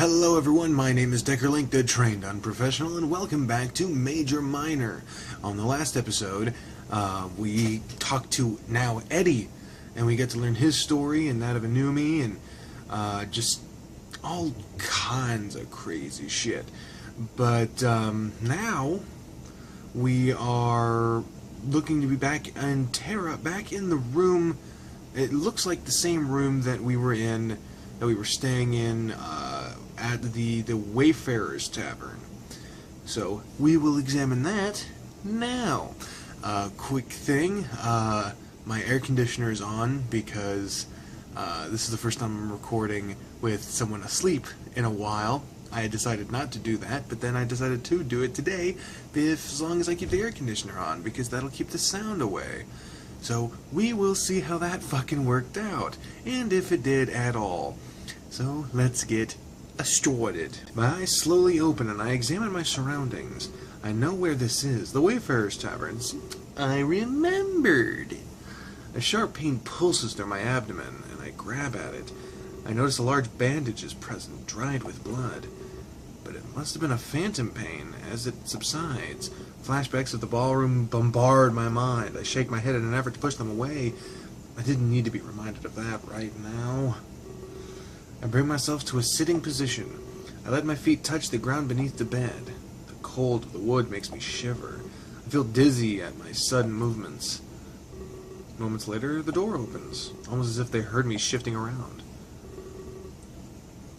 Hello everyone, my name is Deckerlink, the trained unprofessional, and welcome back to Major Minor. On the last episode, we talked to now Eddie, and we get to learn his story and that of Inumi, and just all kinds of crazy shit. But now we are looking to be back in Terra, back in the room. It looks like the same room that we were in, that we were staying in at the Wayfarer's Tavern. So we will examine that now. Quick thing, my air conditioner is on because this is the first time I'm recording with someone asleep in a while. I had decided not to do that, but then I decided to do it today as long as I keep the air conditioner on, because that'll keep the sound away. So we will see how that fucking worked out, and if it did at all. So let's get started. My eyes slowly open and I examine my surroundings. I know where this is, the Wayfarer's Tavern. I remembered. A sharp pain pulses through my abdomen, and I grab at it. I notice a large bandage is present, dried with blood. But it must have been a phantom pain. As it subsides, flashbacks of the ballroom bombard my mind. I shake my head in an effort to push them away. I didn't need to be reminded of that right now. I bring myself to a sitting position. I let my feet touch the ground beneath the bed. The cold of the wood makes me shiver. I feel dizzy at my sudden movements. Moments later, the door opens, almost as if they heard me shifting around.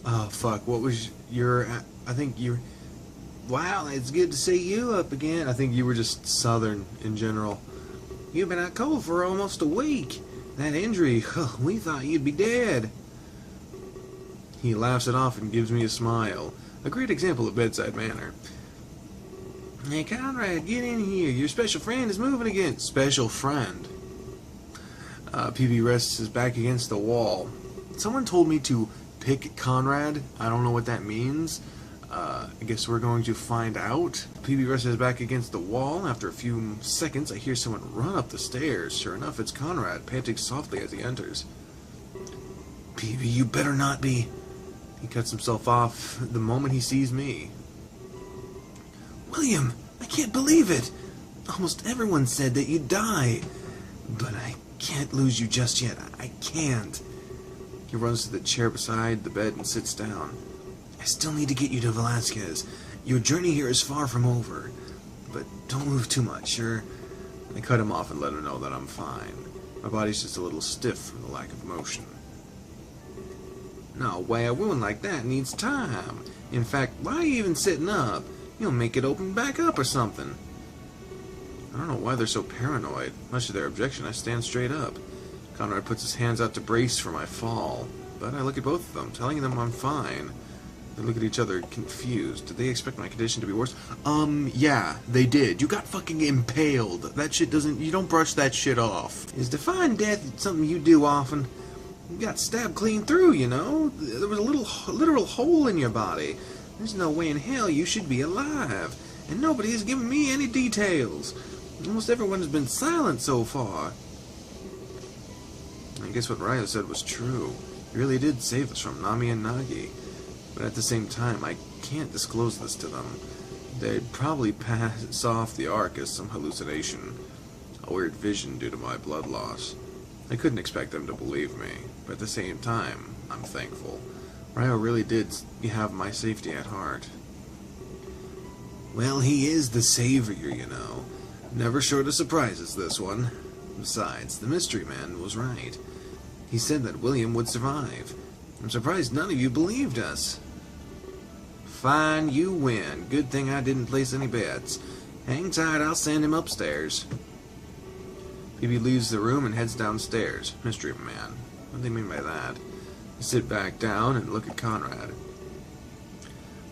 Oh, fuck, what was your... I think you... Wow, it's good to see you up again. I think you were just Southern in general. You've been out cold for almost a week. That injury, we thought you'd be dead. He laughs it off and gives me a smile. A great example of bedside manner. Hey, Conrad, get in here. Your special friend is moving again. Special friend. PB rests his back against the wall. Someone told me to pick Conrad. I don't know what that means. I guess we're going to find out. PB rests his back against the wall. After a few seconds, I hear someone run up the stairs. Sure enough, it's Conrad, panting softly as he enters. PB, you better not be... He cuts himself off the moment he sees me. William, I can't believe it. Almost everyone said that you'd die. But I can't lose you just yet. I can't. He runs to the chair beside the bed and sits down. I still need to get you to Velasquez. Your journey here is far from over. But don't move too much, sure? I cut him off and let him know that I'm fine. My body's just a little stiff from the lack of motion. No way, a wound like that needs time. In fact, why are you even sitting up? You'll make it open back up or something. I don't know why they're so paranoid. Much to their objection, I stand straight up. Conrad puts his hands out to brace for my fall, but I look at both of them, telling them I'm fine. They look at each other confused. Did they expect my condition to be worse? Yeah, they did. You got fucking impaled. That shit doesn't... You don't brush that shit off. Is defying death something you do often? You got stabbed clean through, you know? There was a literal hole in your body. There's no way in hell you should be alive. And nobody has given me any details. Almost everyone has been silent so far. I guess what Ryo said was true. He really did save us from Nami and Nagi. But at the same time, I can't disclose this to them. They'd probably pass off the Ark as some hallucination. A weird vision due to my blood loss. I couldn't expect them to believe me, but at the same time, I'm thankful. Ryo really did have my safety at heart. Well, he is the savior, you know. Never short of surprises, this one. Besides, the mystery man was right. He said that William would survive. I'm surprised none of you believed us. Fine, you win. Good thing I didn't place any bets. Hang tight, I'll send him upstairs. PB leaves the room and heads downstairs. Mystery man. What do they mean by that? I sit back down and look at Conrad.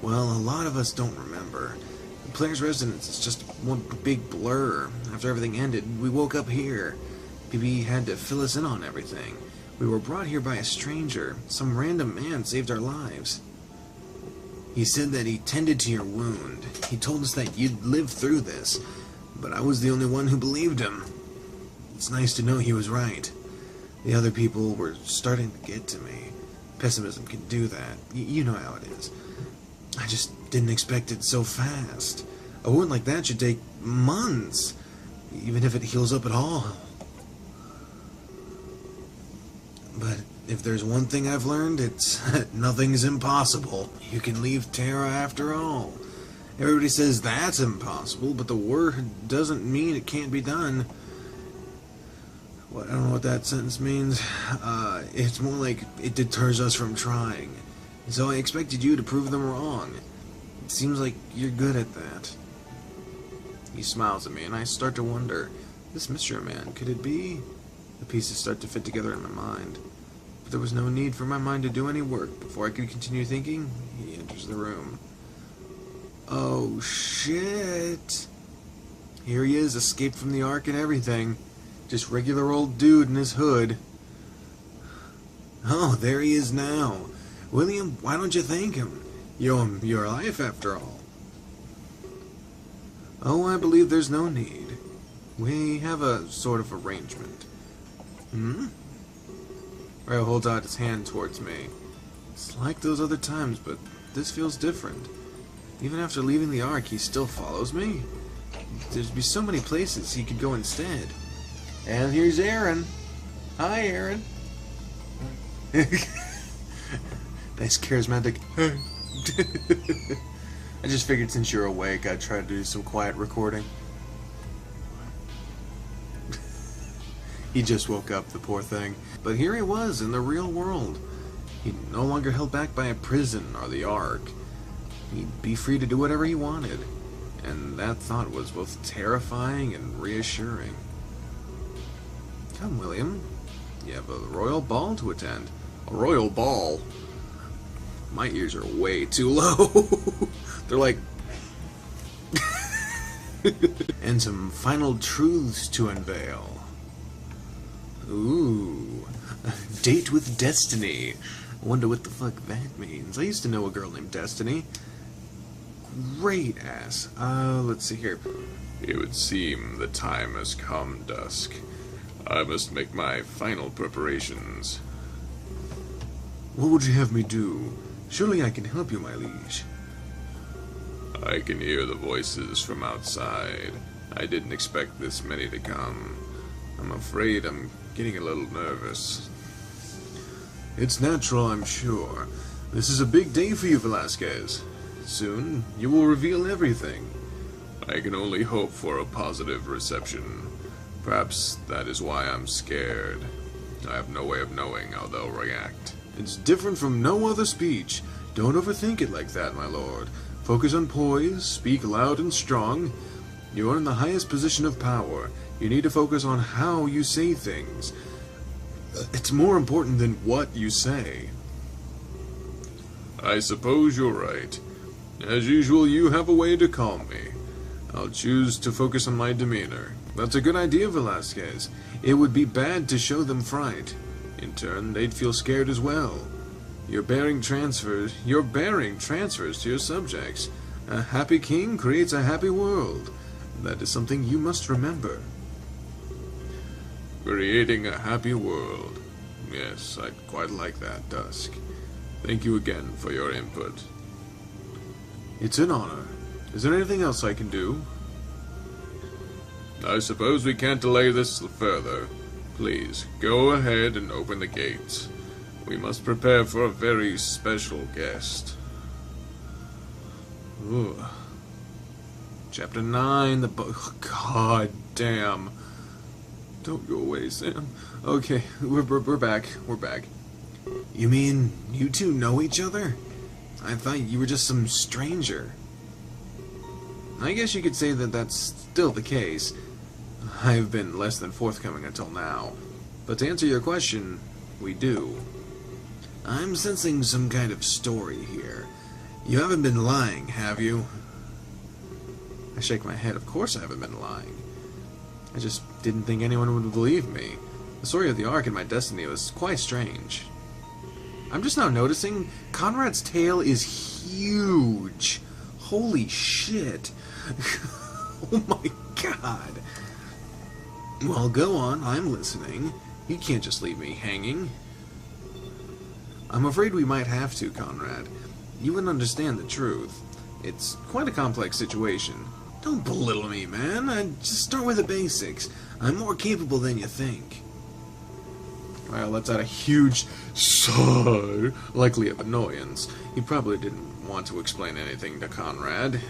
Well, a lot of us don't remember. The player's residence is just one big blur. After everything ended, we woke up here. PB had to fill us in on everything. We were brought here by a stranger. Some random man saved our lives. He said that he tended to your wound. He told us that you'd live through this, but I was the only one who believed him. It's nice to know he was right. The other people were starting to get to me. Pessimism can do that. You know how it is. I just didn't expect it so fast. A wound like that should take months, even if it heals up at all. But if there's one thing I've learned, it's nothing's impossible. You can leave Terra after all. Everybody says that's impossible, but the word doesn't mean it can't be done. Well, I don't know what that sentence means. It's more like it deters us from trying. So I expected you to prove them wrong. It seems like you're good at that. He smiles at me, and I start to wonder, this mystery man, could it be? The pieces start to fit together in my mind. But there was no need for my mind to do any work. Before I could continue thinking, he enters the room. Oh, shit. Here he is, escaped from the Ark and everything. Just regular old dude in his hood. Oh, there he is now. William, why don't you thank him? You owe him your life, after all. Oh, I believe there's no need. We have a sort of arrangement. Ray holds out his hand towards me. It's like those other times, but this feels different. Even after leaving the Ark, he still follows me. There'd be so many places he could go instead. And here's Aaron. Hi, Aaron. Nice charismatic. I just figured since you're awake, I'd try to do some quiet recording. He just woke up, the poor thing. But here he was in the real world. He no longer held back by a prison or the Ark. He'd be free to do whatever he wanted. And that thought was both terrifying and reassuring. Come, William. You have a royal ball to attend. A royal ball? My ears are way too low. They're like... And some final truths to unveil. Ooh. Date with Destiny. I wonder what the fuck that means. I used to know a girl named Destiny. Great ass. Let's see here. It would seem the time has come, Dusk. I must make my final preparations. What would you have me do? Surely I can help you, my liege. I can hear the voices from outside. I didn't expect this many to come. I'm afraid I'm getting a little nervous. It's natural, I'm sure. This is a big day for you, Velasquez. Soon, you will reveal everything. I can only hope for a positive reception. Perhaps that is why I'm scared. I have no way of knowing how they'll react. It's different from no other speech. Don't overthink it like that, my lord. Focus on poise, speak loud and strong. You are in the highest position of power. You need to focus on how you say things. It's more important than what you say. I suppose you're right. As usual, you have a way to calm me. I'll choose to focus on my demeanor. That's a good idea, Velasquez. It would be bad to show them fright. In turn, they'd feel scared as well. You're bearing transfers to your subjects. A happy king creates a happy world. That is something you must remember. Creating a happy world. Yes, I'd quite like that, Dusk. Thank you again for your input. It's an honor. Is there anything else I can do? I suppose we can't delay this further. Please, go ahead and open the gates. We must prepare for a very special guest. Ooh. Chapter 9, the book. God damn. Don't go away, Sam. Okay, we're back. We're back. You mean you two know each other? I thought you were just some stranger. I guess you could say that that's still the case. I've been less than forthcoming until now. But to answer your question, we do. I'm sensing some kind of story here. You haven't been lying, have you? I shake my head. Of course I haven't been lying. I just didn't think anyone would believe me. The story of the Ark and my destiny was quite strange. I'm just now noticing Conrad's tail is huge. Holy shit. Oh my god. Well, go on. I'm listening. You can't just leave me hanging. I'm afraid we might have to, Conrad. You wouldn't understand the truth. It's quite a complex situation. Don't belittle me, man. Just start with the basics. I'm more capable than you think. Well, let's add a huge sigh, likely of annoyance. He probably didn't want to explain anything to Conrad,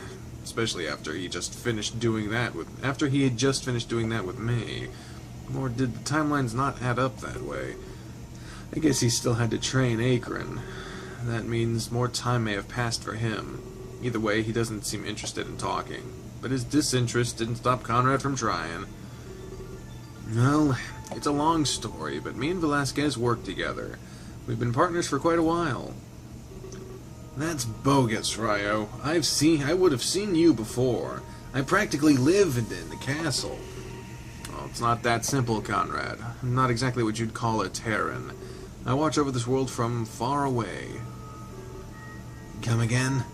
especially after he had just finished doing that with me. Or did the timelines not add up that way? I guess he still had to train Akron. That means more time may have passed for him. Either way, he doesn't seem interested in talking. But his disinterest didn't stop Conrad from trying. Well, it's a long story, but me and Velasquez work together. We've been partners for quite a while. That's bogus, Ryo. I would have seen you before. I practically live in the castle. Well, it's not that simple, Conrad. I'm not exactly what you'd call a Terran. I watch over this world from far away. Come again?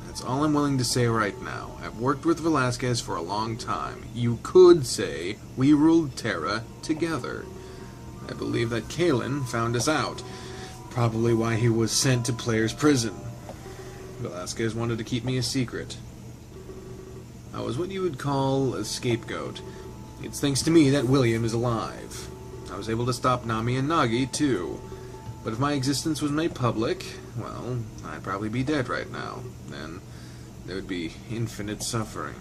That's all I'm willing to say right now. I've worked with Velasquez for a long time. You could say we ruled Terra together. I believe that Kalen found us out. Probably why he was sent to Player's prison. Velasquez wanted to keep me a secret. I was what you would call a scapegoat. It's thanks to me that William is alive. I was able to stop Nami and Nagi, too. But if my existence was made public, well, I'd probably be dead right now. Then there would be infinite suffering.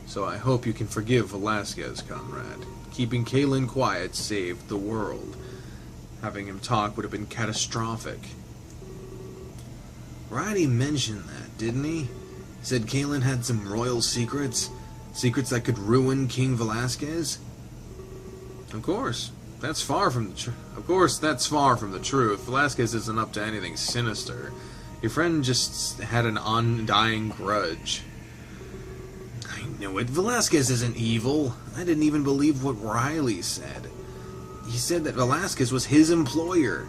So I hope you can forgive Velasquez, Conrad. Keeping Kalen quiet saved the world. Having him talk would have been catastrophic. Roddy mentioned that, didn't he? Said Kalen had some royal secrets? Secrets that could ruin King Velasquez? Of course, that's far from the truth. Velasquez isn't up to anything sinister. Your friend just had an undying grudge. I knew it. Velasquez isn't evil. I didn't even believe what Riley said. He said that Velasquez was his employer.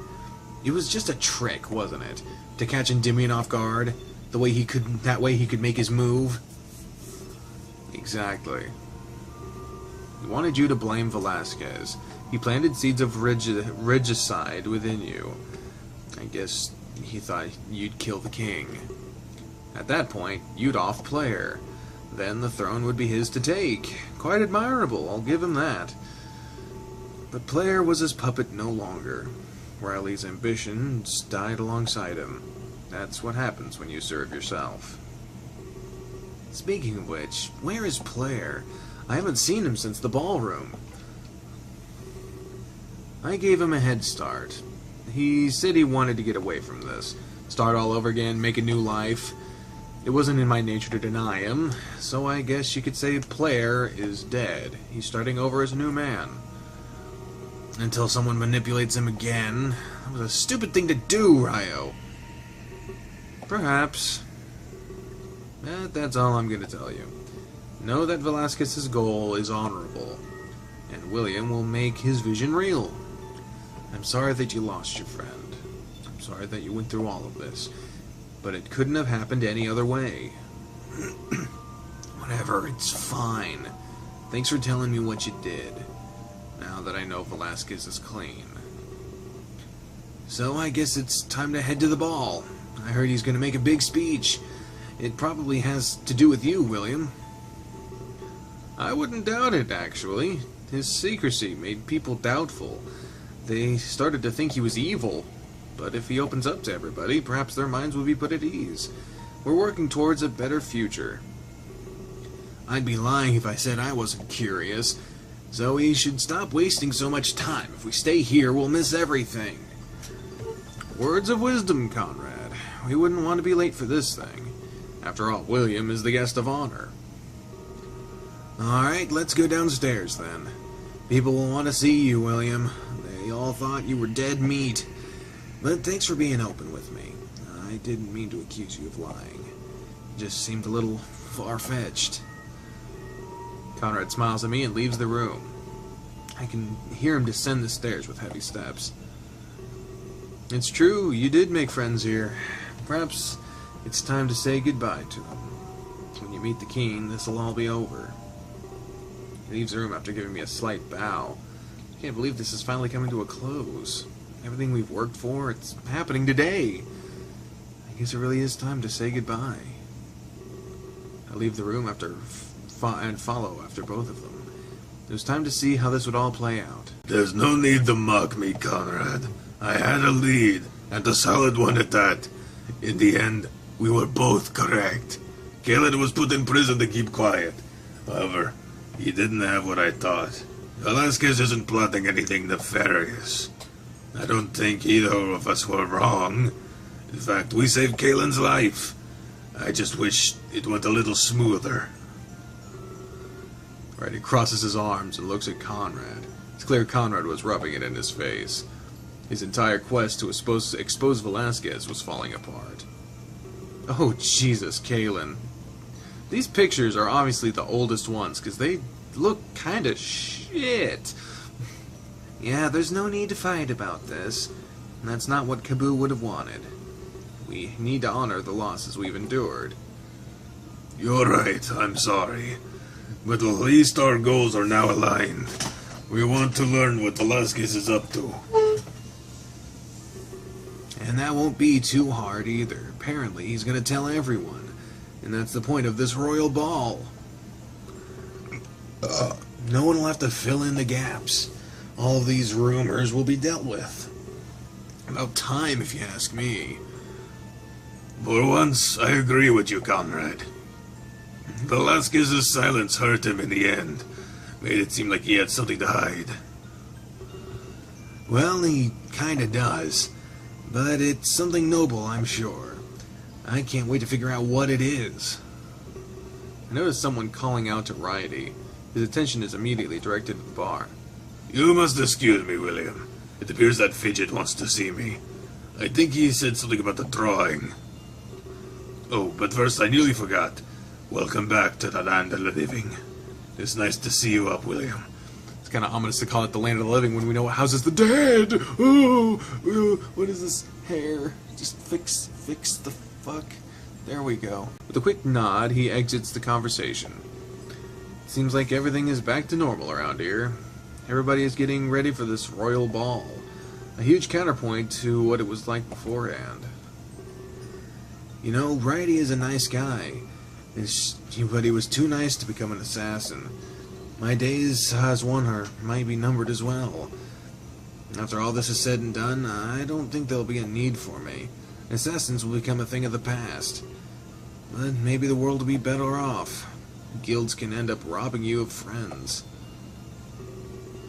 It was just a trick, wasn't it? To catch Endymion off guard. That way he could make his move. Exactly. He wanted you to blame Velasquez. He planted seeds of regicide within you. I guess he thought you'd kill the king. At that point, you'd off Player. Then the throne would be his to take. Quite admirable, I'll give him that. But Player was his puppet no longer. Riley's ambitions died alongside him. That's what happens when you serve yourself. Speaking of which, where is Player? I haven't seen him since the ballroom. I gave him a head start. He said he wanted to get away from this. Start all over again, make a new life. It wasn't in my nature to deny him, so I guess you could say Player is dead. He's starting over as a new man. Until someone manipulates him again. That was a stupid thing to do, Ryo. Perhaps. But that's all I'm going to tell you. Know that Velasquez's goal is honorable, and William will make his vision real. I'm sorry that you lost your friend. I'm sorry that you went through all of this, but it couldn't have happened any other way. Whatever, it's fine. Thanks for telling me what you did, now that I know Velasquez is clean. So I guess it's time to head to the ball. I heard he's going to make a big speech. It probably has to do with you, William. I wouldn't doubt it, actually. His secrecy made people doubtful. They started to think he was evil. But if he opens up to everybody, perhaps their minds will be put at ease. We're working towards a better future. I'd be lying if I said I wasn't curious. Zoe should stop wasting so much time. If we stay here, we'll miss everything. Words of wisdom, Conrad. We wouldn't want to be late for this thing. After all, William is the guest of honor. Alright, let's go downstairs then. People will want to see you, William. They all thought you were dead meat. But thanks for being open with me. I didn't mean to accuse you of lying. It just seemed a little far-fetched. Conrad smiles at me and leaves the room. I can hear him descend the stairs with heavy steps. It's true, you did make friends here. Perhaps it's time to say goodbye to them. When you meet the king, this'll all be over. He leaves the room after giving me a slight bow. I can't believe this is finally coming to a close. Everything we've worked for, it's happening today. I guess it really is time to say goodbye. I leave the room and follow after both of them. It was time to see how this would all play out. There's no need to mock me, Conrad. I had a lead, and a solid one at that. In the end, we were both correct. Kalen was put in prison to keep quiet. However, he didn't have what I thought. Velasquez isn't plotting anything nefarious. I don't think either of us were wrong. In fact, we saved Kalen's life. I just wish it went a little smoother. Right, he crosses his arms and looks at Conrad. It's clear Conrad was rubbing it in his face. His entire quest to expose Velasquez was falling apart. Oh, Jesus, Kalen. These pictures are obviously the oldest ones, because they look kinda shit. Yeah, there's no need to fight about this. That's not what Kaboo would have wanted. We need to honor the losses we've endured. You're right, I'm sorry. But at least our goals are now aligned. We want to learn what Velasquez is up to. And that won't be too hard either. Apparently, he's going to tell everyone. And that's the point of this royal ball. No one will have to fill in the gaps. All of these rumors will be dealt with. About time, if you ask me. For once, I agree with you, Conrad. Velasquez's silence hurt him in the end. Made it seem like he had something to hide. Well, he kinda does. But it's something noble, I'm sure. I can't wait to figure out what it is. I noticed someone calling out to Righty. His attention is immediately directed to the bar. You must excuse me, William. It appears that Fidget wants to see me. I think he said something about the drawing. Oh, but first I nearly forgot. Welcome back to the land of the living. It's nice to see you up, William. It's kind of ominous to call it the land of the living when we know it houses the dead. Oh, what is this hair? Just fix the fuck. There we go. With a quick nod, he exits the conversation. Seems like everything is back to normal around here. Everybody is getting ready for this royal ball. A huge counterpoint to what it was like beforehand. You know, Righty is a nice guy. But he was too nice to become an assassin. My days as one might be numbered as well. After all this is said and done, I don't think there'll be a need for me. Assassins will become a thing of the past. But maybe the world will be better off. Guilds can end up robbing you of friends.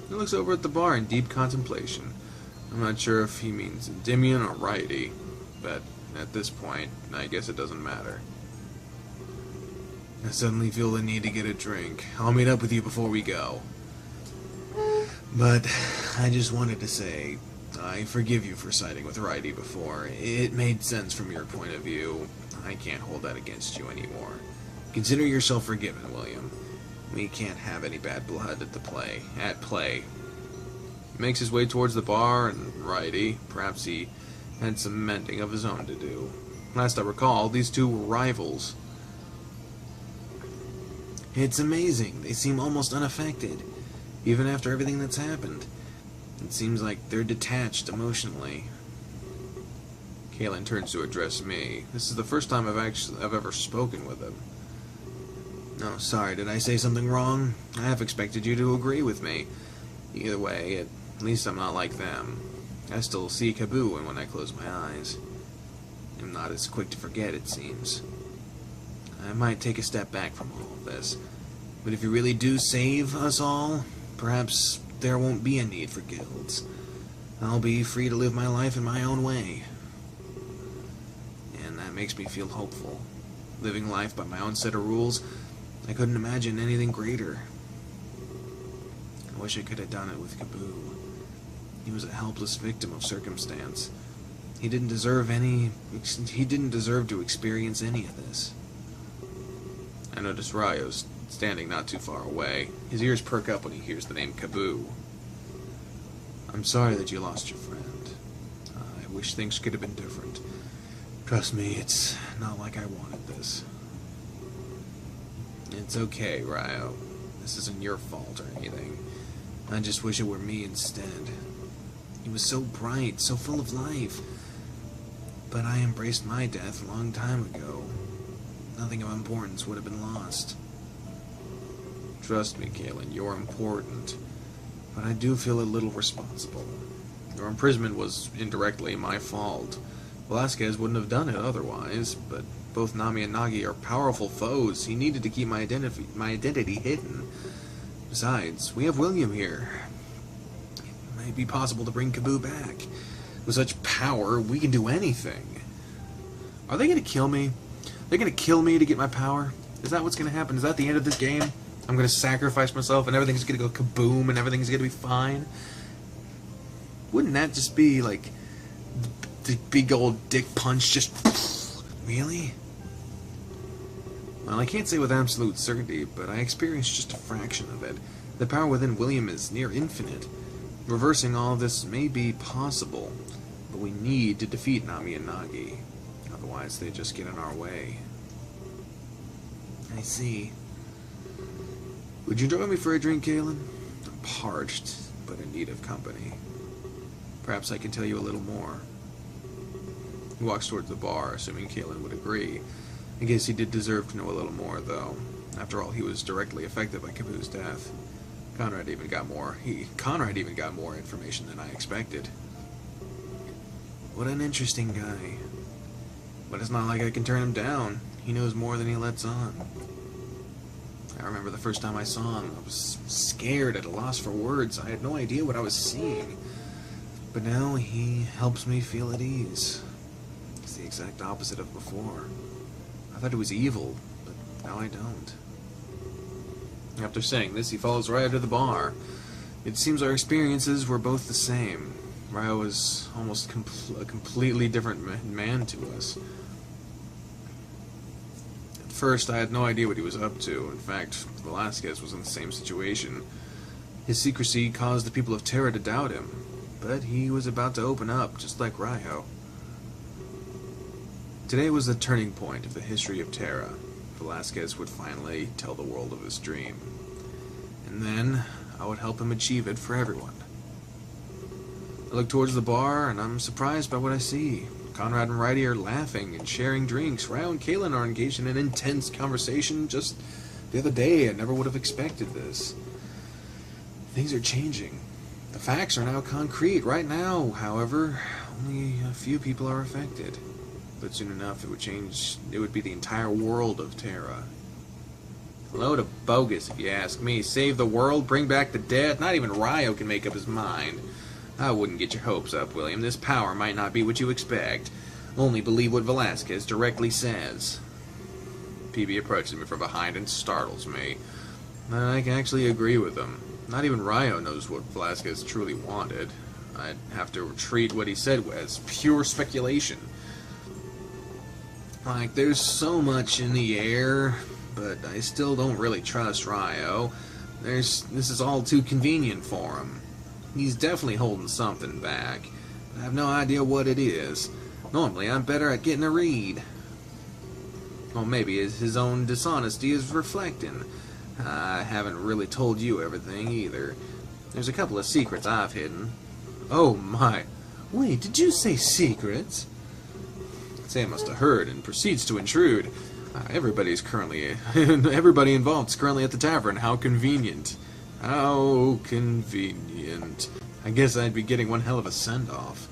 He looks over at the bar in deep contemplation. I'm not sure if he means Endymion or Righty, but at this point, I guess it doesn't matter. I suddenly feel the need to get a drink. I'll meet up with you before we go. But I just wanted to say, I forgive you for siding with Righty before. It made sense from your point of view. I can't hold that against you anymore. Consider yourself forgiven, William. We can't have any bad blood at play. He makes his way towards the bar, and Righty, perhaps he had some mending of his own to do. Last I recall, these two were rivals. It's amazing. They seem almost unaffected, even after everything that's happened. It seems like they're detached emotionally. Kalen turns to address me. This is the first time I've ever spoken with him. No, sorry, did I say something wrong? I have expected you to agree with me. Either way, at least I'm not like them. I still see Kaboo when I close my eyes. I'm not as quick to forget, it seems. I might take a step back from all of this. But if you really do save us all, perhaps there won't be a need for guilds. I'll be free to live my life in my own way. And that makes me feel hopeful. Living life by my own set of rules, I couldn't imagine anything greater. I wish I could have done it with Kaboo. He was a helpless victim of circumstance. He didn't deserve to experience any of this. I noticed Ryo's standing not too far away. His ears perk up when he hears the name Kaboo. I'm sorry that you lost your friend. I wish things could have been different. Trust me, it's not like I wanted this. It's okay, Ryo. This isn't your fault or anything. I just wish it were me instead. He was so bright, so full of life. But I embraced my death a long time ago. Nothing of importance would have been lost. Trust me, Kalen, you're important. But I do feel a little responsible. Your imprisonment was indirectly my fault. Velasquez wouldn't have done it otherwise, but both Nami and Nagi are powerful foes. He needed to keep my identity hidden. Besides, we have William here. It might be possible to bring Kaboo back. With such power, we can do anything. Are they going to kill me? They're going to kill me to get my power? Is that what's going to happen? Is that the end of this game? I'm going to sacrifice myself and everything's going to go kaboom and everything's going to be fine? Wouldn't that just be like the big old dick punch just... Really? Well, I can't say with absolute certainty, but I experienced just a fraction of it. The power within William is near infinite. Reversing all of this may be possible, but we need to defeat Nami and Nagi. Otherwise, they just get in our way. I see. Would you join me for a drink, Kalen? I'm parched, but in need of company. Perhaps I can tell you a little more. He walks towards the bar, assuming Kalen would agree. I guess he did deserve to know a little more, though. After all, he was directly affected by Kaboo's death. Conrad even got more information than I expected. What an interesting guy. But it's not like I can turn him down. He knows more than he lets on. I remember the first time I saw him, I was scared, at a loss for words. I had no idea what I was seeing. But now he helps me feel at ease. It's the exact opposite of before. I thought he was evil, but now I don't. After saying this, he follows Ryo to the bar. It seems our experiences were both the same. Ryo was almost a completely different man to us. At first, I had no idea what he was up to. In fact, Velasquez was in the same situation. His secrecy caused the people of Terra to doubt him, but he was about to open up, just like Ryo. Today was the turning point of the history of Terra. Velasquez would finally tell the world of his dream. And then, I would help him achieve it for everyone. I look towards the bar, and I'm surprised by what I see. Conrad and Righty are laughing and sharing drinks. Ryo and Kalen are engaged in an intense conversation. Just the other day, I never would have expected this. Things are changing. The facts are now concrete. Right now, however, only a few people are affected. But soon enough, it would change. It would be the entire world of Terra. A load of bogus, if you ask me. Save the world, bring back the dead. Not even Ryo can make up his mind. I wouldn't get your hopes up, William. This power might not be what you expect. Only believe what Velasquez directly says. PB approaches me from behind and startles me. I can actually agree with him. Not even Ryo knows what Velasquez truly wanted. I'd have to treat what he said as pure speculation. Like, there's so much in the air, but I still don't really trust Ryo. This is all too convenient for him. He's definitely holding something back. I have no idea what it is. Normally, I'm better at getting a read. Well, maybe his own dishonesty is reflecting. I haven't really told you everything, either. There's a couple of secrets I've hidden. Oh, my. Wait, did you say secrets? Sam must have heard and proceeds to intrude. Everybody involved is currently at the tavern. How convenient. How convenient. I guess I'd be getting one hell of a send-off.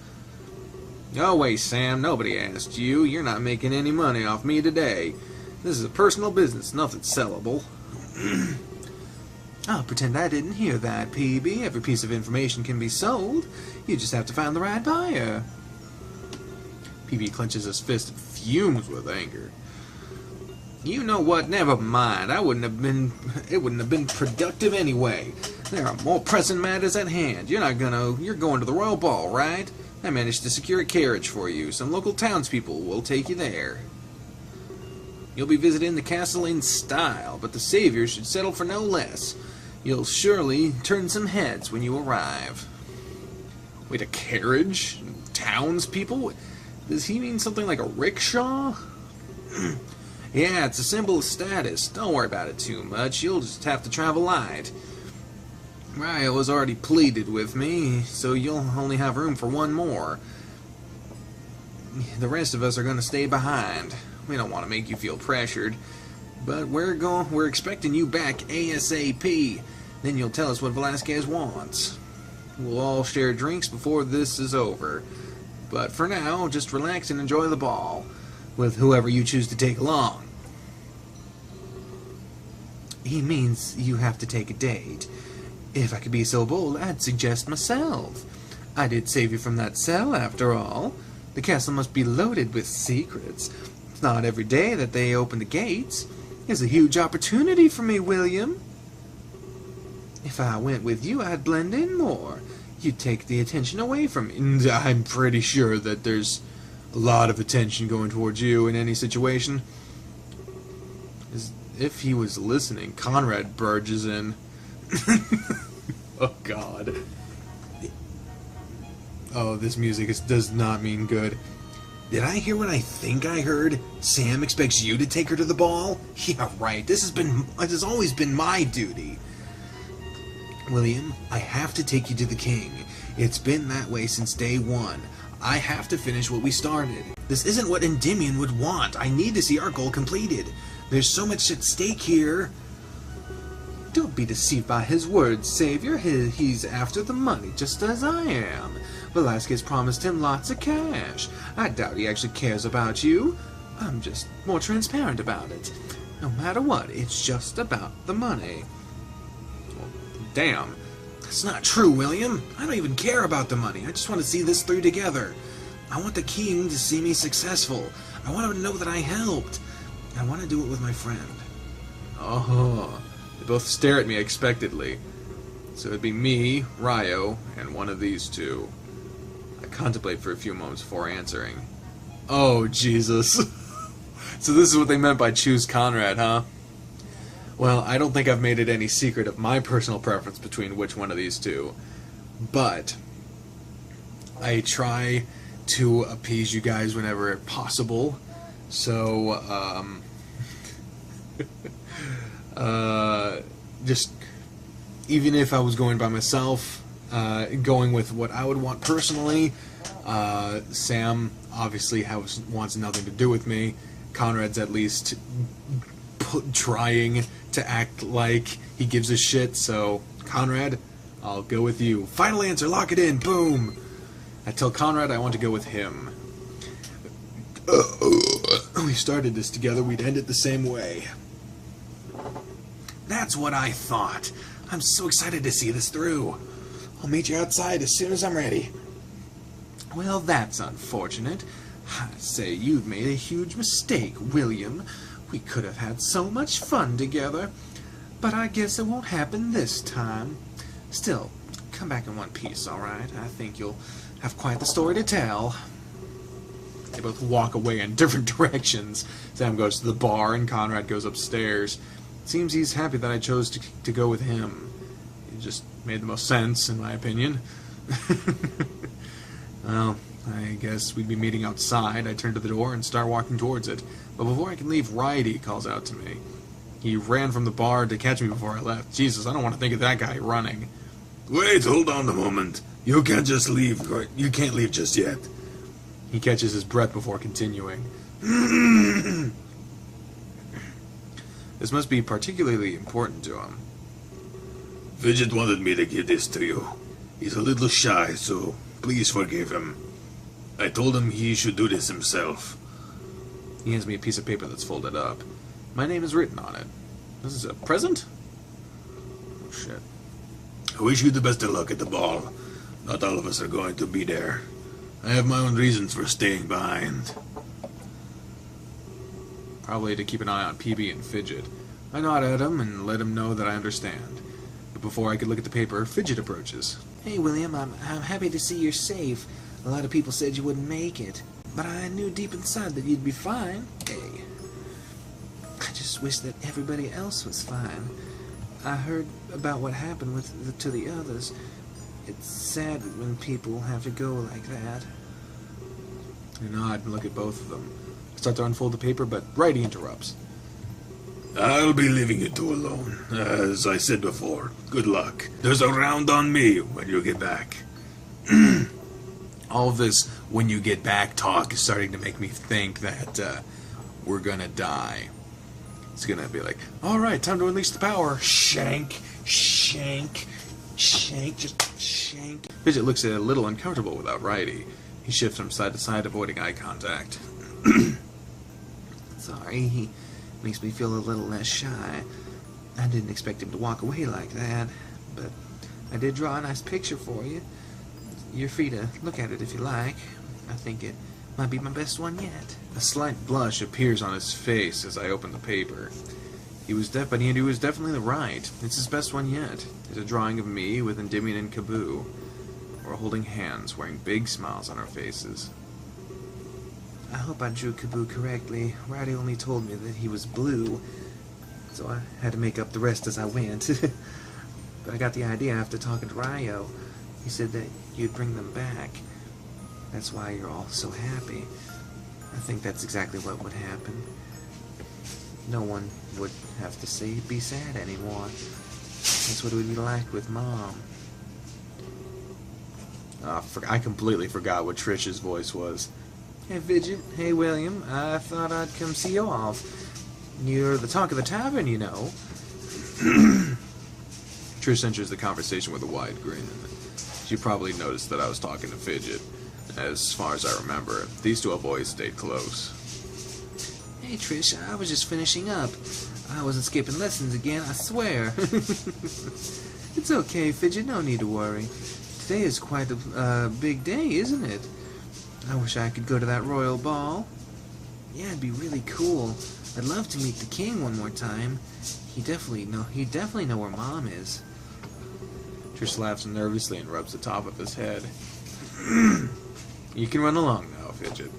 No way, Sam. Nobody asked you. You're not making any money off me today. This is a personal business. Nothing sellable. I'll pretend I didn't hear that, PB. Every piece of information can be sold. You just have to find the right buyer. PB clenches his fist and fumes with anger. You know what? Never mind. It wouldn't have been productive anyway. There are more pressing matters at hand. You're going to the Royal Ball, right? I managed to secure a carriage for you. Some local townspeople will take you there. You'll be visiting the castle in style, but the Savior should settle for no less. You'll surely turn some heads when you arrive. Wait, a carriage? Townspeople? Does he mean something like a rickshaw? Yeah, it's a symbol of status. Don't worry about it too much. You'll just have to travel light. Ryo has already pleaded with me, so you'll only have room for one more. The rest of us are going to stay behind. We don't want to make you feel pressured, but we're expecting you back ASAP. Then you'll tell us what Velasquez wants. We'll all share drinks before this is over. But for now, just relax and enjoy the ball with whoever you choose to take along. He means you have to take a date. If I could be so bold, I'd suggest myself. I did save you from that cell, after all. The castle must be loaded with secrets. It's not every day that they open the gates. It's a huge opportunity for me, William. If I went with you, I'd blend in more. You'd take the attention away from me. And I'm pretty sure that there's a lot of attention going towards you in any situation. As if he was listening, Conrad barges in. Oh, God. Oh, this music does not mean good. Did I hear what I think I heard? Sam expects you to take her to the ball? Yeah, right. This has always been my duty. William, I have to take you to the king. It's been that way since day one. I have to finish what we started. This isn't what Endymion would want. I need to see our goal completed. There's so much at stake here. Don't be deceived by his words, Savior. He's after the money, just as I am. Velasquez promised him lots of cash. I doubt he actually cares about you. I'm just more transparent about it. No matter what, it's just about the money. Well, damn. That's not true, William. I don't even care about the money. I just want to see this through together. I want the king to see me successful. I want him to know that I helped. I want to do it with my friend. Oh, they both stare at me expectantly. So it'd be me, Ryo, and one of these two. I contemplate for a few moments before answering. Oh, Jesus. So this is what they meant by choose Conrad, huh? Well, I don't think I've made it any secret of my personal preference between which one of these two. But I try to appease you guys whenever possible. So, just even if I was going by myself, going with what I would want personally, Sam obviously wants nothing to do with me. Conrad's at least trying to act like he gives a shit, so Conrad, I'll go with you. Final answer, lock it in, boom! I tell Conrad I want to go with him. We started this together, we'd end it the same way. That's what I thought. I'm so excited to see this through. I'll meet you outside as soon as I'm ready. Well, that's unfortunate. I say you've made a huge mistake, William. We could have had so much fun together. But I guess it won't happen this time. Still, come back in one piece, alright? I think you'll have quite the story to tell. They both walk away in different directions. Sam goes to the bar and Conrad goes upstairs. It seems he's happy that I chose to go with him. It just made the most sense, in my opinion. Well, I guess we'd be meeting outside. I turn to the door and start walking towards it. But before I can leave, Righty calls out to me. He ran from the bar to catch me before I left. Jesus, I don't want to think of that guy running. Wait, hold on a moment. You can't just leave. You can't leave just yet. He catches his breath before continuing. This must be particularly important to him. Fidget wanted me to give this to you. He's a little shy, so please forgive him. I told him he should do this himself. He hands me a piece of paper that's folded up. My name is written on it. This is a present? Oh, shit. I wish you the best of luck at the ball. Not all of us are going to be there. I have my own reasons for staying behind. Probably to keep an eye on PB and Fidget. I nod at him and let him know that I understand. But before I could look at the paper, Fidget approaches. Hey, William, I'm happy to see you're safe. A lot of people said you wouldn't make it. But I knew deep inside that you'd be fine. Hey. I just wish that everybody else was fine. I heard about what happened to the others. It's sad when people have to go like that. I nod and look at both of them. I start to unfold the paper, but Righty interrupts. I'll be leaving you two alone. As I said before, good luck. There's a round on me when you get back. All of this when you get back talk is starting to make me think that we're gonna die. It's gonna be like, alright, time to unleash the power. Shank, shank, shank, just shank. Fidget looks a little uncomfortable without Righty. He shifts from side to side, avoiding eye contact. Sorry, he makes me feel a little less shy. I didn't expect him to walk away like that, but I did draw a nice picture for you. You're free to look at it if you like. I think it might be my best one yet. A slight blush appears on his face as I open the paper. He was definitely right. It's his best one yet. It's a drawing of me with Endymion and Kaboo. We're holding hands, wearing big smiles on our faces. I hope I drew Kaboo correctly. Righty only told me that he was blue, so I had to make up the rest as I went. But I got the idea after talking to Ryo. He said that you'd bring them back. That's why you're all so happy. I think that's exactly what would happen. No one would have to be sad anymore. That's what it would be like with Mom. I completely forgot what Trish's voice was. Hey, Fidget. Hey, William. I thought I'd come see you off. You're the talk of the tavern, you know. Trish enters the conversation with a wide grin. She probably noticed that I was talking to Fidget. As far as I remember, these two have always stayed close. Hey, Trish. I was just finishing up. I wasn't skipping lessons again, I swear. It's okay, Fidget. No need to worry. Today is quite a big day, isn't it? I wish I could go to that royal ball. Yeah, it'd be really cool. I'd love to meet the king one more time. He'd definitely know where Mom is. Trish laughs nervously and rubs the top of his head. You can run along now, Fidget.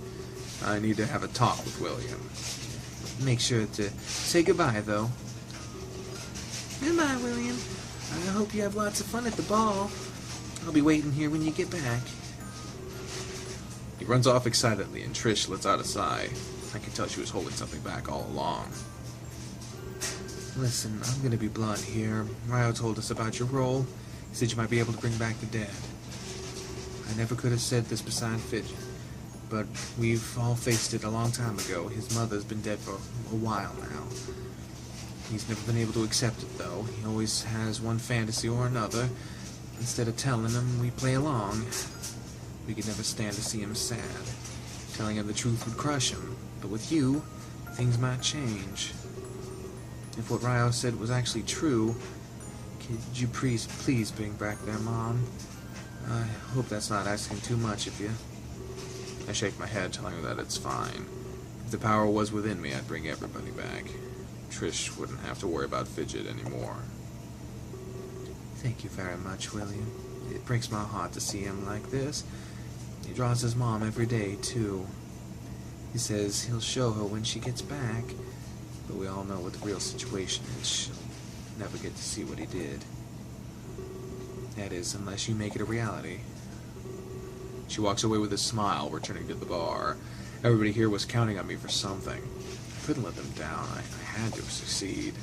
I need to have a talk with William. Make sure to say goodbye, though. Goodbye, William. I hope you have lots of fun at the ball. I'll be waiting here when you get back. He runs off excitedly, and Trish lets out a sigh. I could tell she was holding something back all along. Listen, I'm gonna be blunt here. Ryo told us about your role. He said you might be able to bring back the dead. I never could have said this beside Fidget, but we've all faced it a long time ago. His mother's been dead for a while now. He's never been able to accept it, though. He always has one fantasy or another. Instead of telling him, we play along. We could never stand to see him sad. Telling him the truth would crush him. But with you, things might change. If what Ryo said was actually true, could you please bring back their Mom? I hope that's not asking too much of you. I shake my head, telling her that it's fine. If the power was within me, I'd bring everybody back. Trish wouldn't have to worry about Fidget anymore. Thank you very much, William. It breaks my heart to see him like this. He draws his Mom every day, too. He says he'll show her when she gets back, but we all know what the real situation is. She'll never get to see what he did. That is, unless you make it a reality. She walks away with a smile, returning to the bar. Everybody here was counting on me for something. I couldn't let them down. I had to succeed.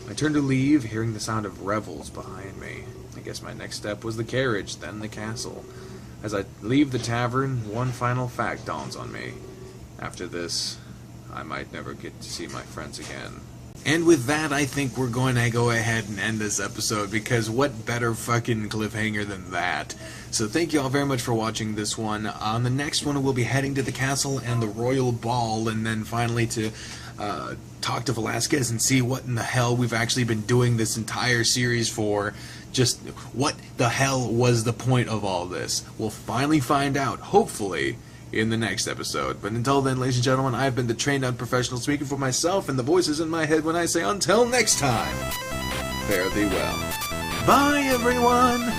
I turned to leave, hearing the sound of revels behind me. I guess my next step was the carriage, then the castle. As I leave the tavern, one final fact dawns on me. After this, I might never get to see my friends again. And with that, I think we're going to go ahead and end this episode, because what better fucking cliffhanger than that? So thank you all very much for watching this one. On the next one, we'll be heading to the castle and the royal ball, and then finally to talk to Velasquez and see what in the hell we've actually been doing this entire series for. Just what the hell was the point of all this? We'll finally find out, hopefully, in the next episode. But until then, ladies and gentlemen, I've been the trained unprofessional speaking for myself and the voices in my head when I say until next time, fare thee well. Bye, everyone!